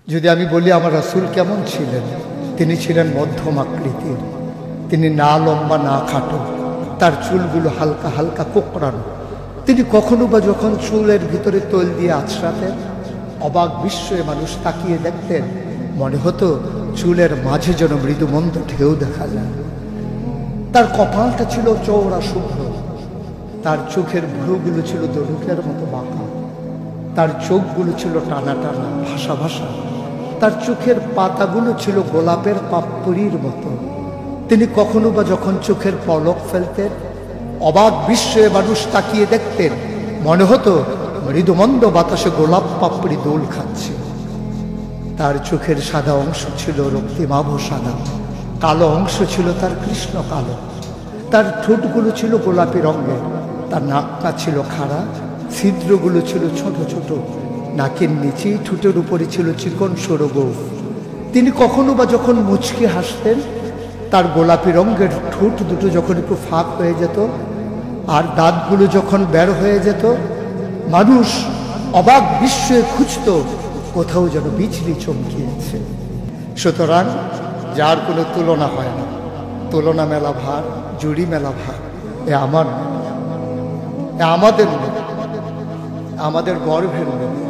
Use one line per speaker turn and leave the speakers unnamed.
যদি আমি বলি আমার রাসূল কেমন ছিলেন, তিনি ছিলেন মধ্যম আকৃতির। তিনি না লম্বা না খাটো, তার চুলগুলো হালকা হালকা কোঁকড়ানো। তিনি কখনো বা যখন চুলের ভিতরে তৈল দিয়ে আছড়াতেন, অবাক বিস্ময়ে মানুষ তাকিয়ে দেখতেন, মনে হতো চুলের মাঝে যেন মৃদুমন্দ ঢেউ দেখা যায়। তার কপালটা ছিল চওড়া শুভ্র, তার চোখের ভ্রুগুলো ছিল দড়ুকের মতো বাঁকা, তার চোখগুলো ছিল টানা টানা ভাসা ভাসা, তার চোখের পাতাগুলো ছিল গোলাপের পাপড়ির মতো। তিনি কখনো বা যখন চোখের পলক ফেলতেন, অবাক বিস্ময়ে মানুষ তাকিয়ে দেখতেন, মনে হতো মৃদুমন্দ বাতাসে গোলাপ পাপড়ি দোল খাচ্ছে। তার চোখের সাদা অংশ ছিল রক্তিমাভ সাদা, কালো অংশ ছিল তার কৃষ্ণ কালো। তার ঠোঁটগুলো ছিল গোলাপি রঙের, তার নাকটা ছিল খাড়া, ছিদ্রগুলো ছিল ছোট ছোট, নাকের নিচেই ঠোঁটের উপরে ছিল চিকন সরু গোঁফ। তিনি কখনো বা যখন মুচকি হাসতেন, তার গোলাপি রঙের ঠোঁট দুটো যখন একটু ফাঁক হয়ে যেত আর দাঁতগুলো যখন বের হয়ে যেত, মানুষ অবাক বিস্ময়ে খুঁজত কোথাও যেন বিজলি চমকিয়েছে। সুতরাং যার কোনো তুলনা হয় না, তুলনা মেলা ভার, জুড়ি মেলা ভার। এ আমার, এ আমাদের, আমাদের গর্ভের মেয়ে।